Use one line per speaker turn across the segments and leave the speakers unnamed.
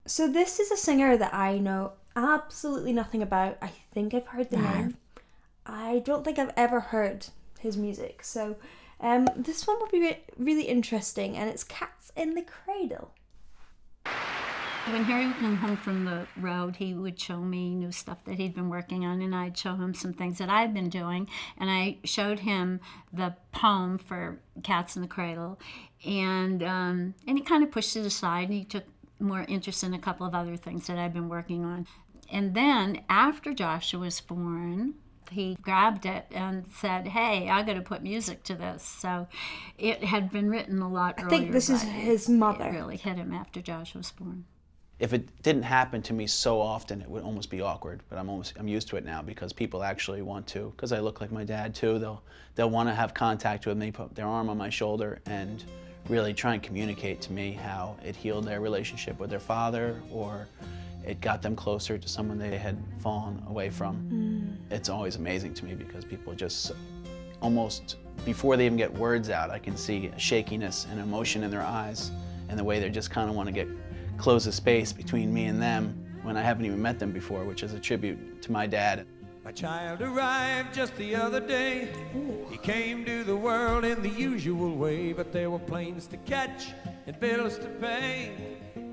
So this is a singer that I know absolutely nothing about. I think I've heard the name. I don't think I've ever heard his music. So this one will be really interesting, and it's Cats in the Cradle.
When Harry would come home from the road, he would show me new stuff that he'd been working on, and I'd show him some things that I'd been doing. And I showed him the poem for Cats in the Cradle, and he kind of pushed it aside, and he took more interest in a couple of other things that I'd been working on. And then after Joshua was born, he grabbed it and said, "Hey, I got to put music to this." So it had been written a lot earlier.
I think this is his mother.
It really hit him after Joshua was born.
If it didn't happen to me so often, it would almost be awkward. But I'm used to it now because people actually want to. Because I look like my dad too. They'll want to have contact with me, put their arm on my shoulder, and really try and communicate to me how it healed their relationship with their father, or it got them closer to someone they had fallen away from. It's always amazing to me because people just almost, before they even get words out, I can see a shakiness and emotion in their eyes, and the way they just kind of want to close the space between me and them when I haven't even met them before, which is a tribute to my dad.
My child arrived just the other day. He came to the world in the usual way, but there were planes to catch and bills to pay.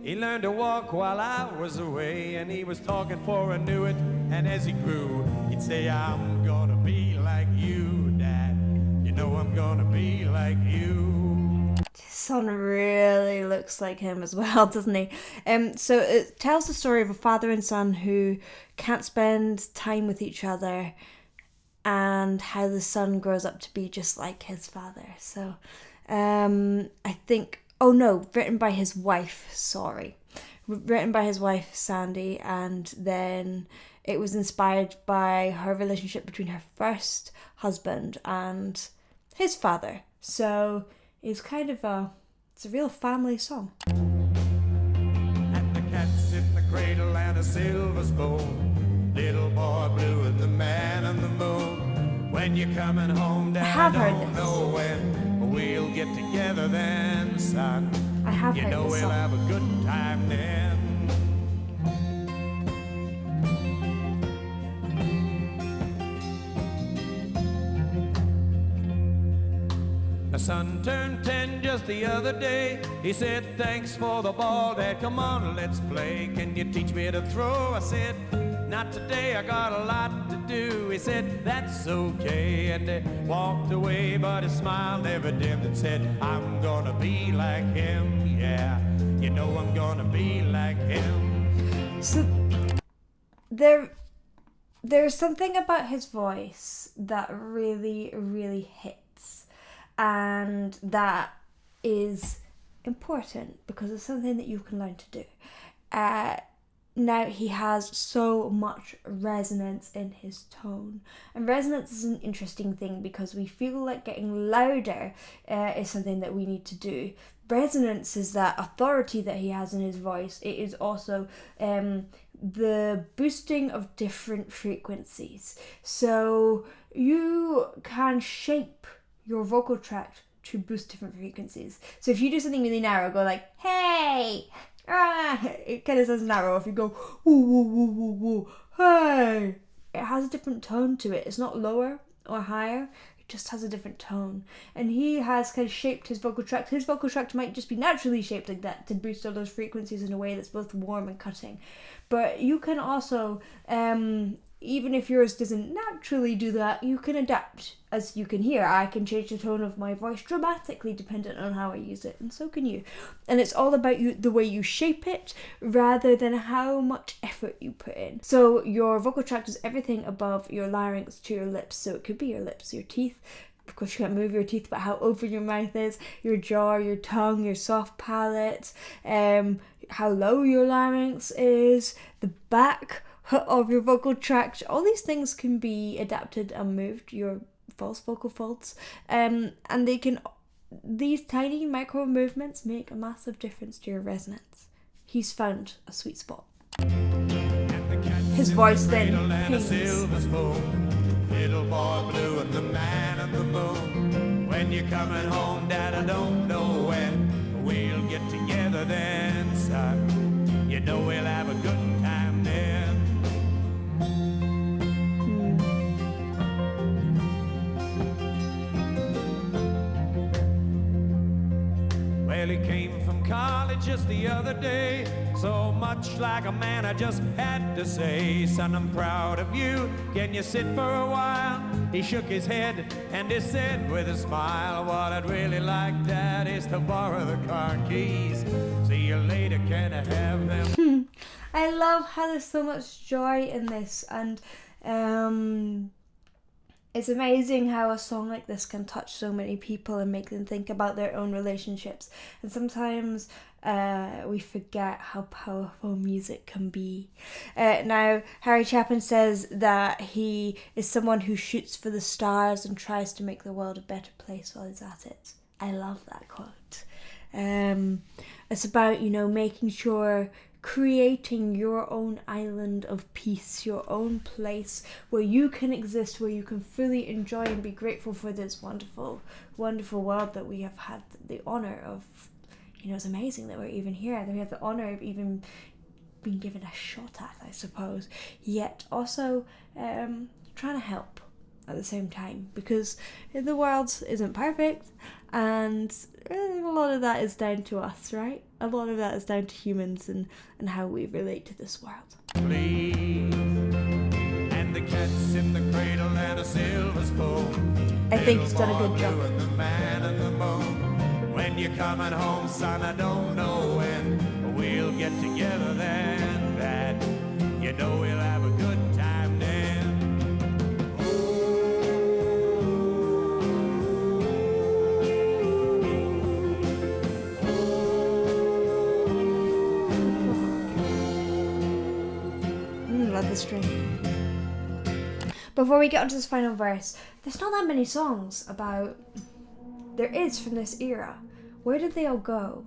He learned to walk while I was away, and he was talking before I knew it. And as he grew, he'd say, "I'm gonna be like you, Dad. You know I'm gonna be like you."
His son really looks like him as well, doesn't he? So it tells the story of a father and son who can't spend time with each other, and how the son grows up to be just like his father. So I think, written by his wife, written by his wife Sandy, and then it was inspired by her relationship between her first husband and his father. So it's kind of it's a real family song.
And the cat's in the cradle and a silver spoon. Little boy blue and the man on the moon. When you're coming home, Dad,
I have
I
heard
don't
this.
know when we'll get together then, son.
I have
You
heard
know
this
we'll
song.
have a good time then. My son turned 10 just the other day. He said, "Thanks for the ball, Dad. Come on, let's play. Can you teach me to throw?" I said, "Not today, I got a lot to do." He said, "That's okay," and he walked away, but his smile never dimmed and said, "I'm gonna be like him, yeah. You know I'm gonna be like him."
So there's something about his voice that really, really hits, and that is important because it's something that you can learn to do. Now he has so much resonance in his tone, and resonance is an interesting thing because we feel like getting louder is something that we need to do. Resonance is that authority that he has in his voice. It is also the boosting of different frequencies. So you can shape your vocal tract to boost different frequencies. So if you do something really narrow, go like, "Hey!" It kind of sounds narrow. If you go, "Woo, woo, woo, woo, woo, hey!" It has a different tone to it. It's not lower or higher. It just has a different tone. And he has kind of shaped his vocal tract. His vocal tract might just be naturally shaped like that to boost all those frequencies in a way that's both warm and cutting. But you can also, even if yours doesn't naturally do that, you can adapt. As you can hear, I can change the tone of my voice dramatically dependent on how I use it, and so can you. And it's all about the way you shape it rather than how much effort you put in. So your vocal tract is everything above your larynx to your lips. So it could be your lips, your teeth. Of course, you can't move your teeth, but how open your mouth is, your jaw, your tongue, your soft palate, how low your larynx is, the back of your vocal tract. All these things can be adapted and moved, your false vocal folds, and these tiny micro movements make a massive difference to your resonance. He's found a sweet spot. His voice then pings.
Little boy blue and the man on the moon. When you're coming home, Dad, I don't know when we'll get together then, son. You know just the other day. So much like a man, I just had to say, son, I'm proud of you. Can you sit for a while? He shook his head and he said with a smile, what I'd really like, Dad, is to borrow the car keys. See you later, can I have them?
I love how there's so much joy in this, and it's amazing how a song like this can touch so many people and make them think about their own relationships. And sometimes we forget how powerful music can be. Now, Harry Chapin says that he is someone who shoots for the stars and tries to make the world a better place while he's at it. I love that quote. It's about, making sure, creating your own island of peace, your own place where you can exist, where you can fully enjoy and be grateful for this wonderful, wonderful world that we have had the honor of. It's amazing that we're even here, that we have the honor of even being given a shot at, I suppose, yet also trying to help at the same time, because the world isn't perfect, and a lot of that is down to us, right? A lot of that is down to humans and how we relate to this world.
Please. And the cat's in the cradle and a silver spoon.
I think he's done a good job.
And the man in the moon. When you're coming home, son, I don't know when we'll get together then. That we'll have a good time then.
Love the string. Before we get onto this final verse, there's not that many songs about. There is from this era. Where did they all go?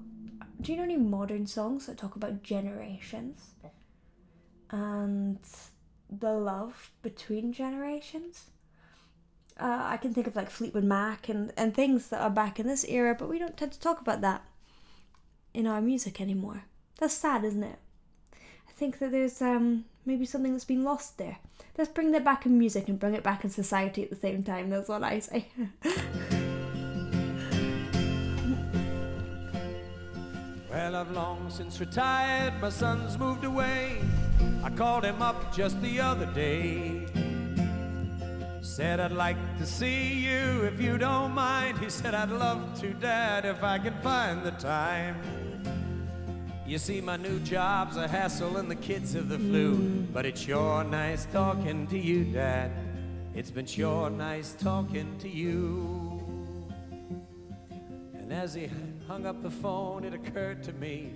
Do you know any modern songs that talk about generations and the love between generations? I can think of like Fleetwood Mac and things that are back in this era, but we don't tend to talk about that in our music anymore. That's sad, isn't it? I think that there's maybe something that's been lost there. Let's bring that back in music and bring it back in society at the same time. That's what I say.
Well, I've long since retired, my son's moved away. I called him up just the other day. Said I'd like to see you if you don't mind. He said I'd love to, Dad, if I could find the time. You see, my new job's a hassle and the kids have the flu. But it's sure nice talking to you, Dad. It's been sure nice talking to you. And as he hung up the phone, it occurred to me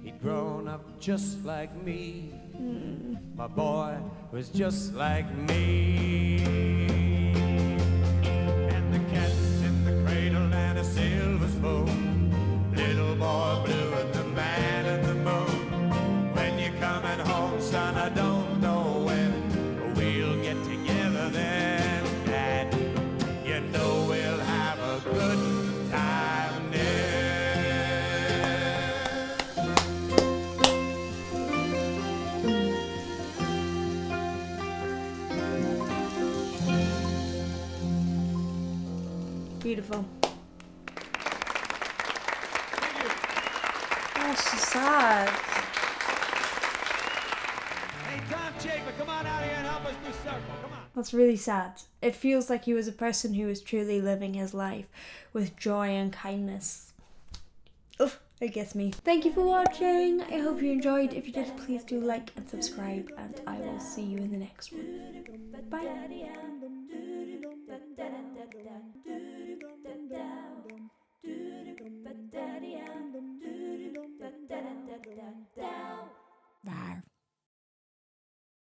he'd grown up just like me. My boy was just like me. And the cat's in the cradle and a silver spoon. Little boy blue and the man in the moon. When you're coming home, son, I don't know when we'll get together then, Dad. We'll have a good time
Beautiful. That's so sad.
Hey, Tom Chapin, come on out here and help us do circle. Come on.
That's really sad. It feels like he was a person who was truly living his life with joy and kindness. Oof, it gets me. Thank you for watching. I hope you enjoyed. If you did, please do like and subscribe, and I will see you in the next one. Bye.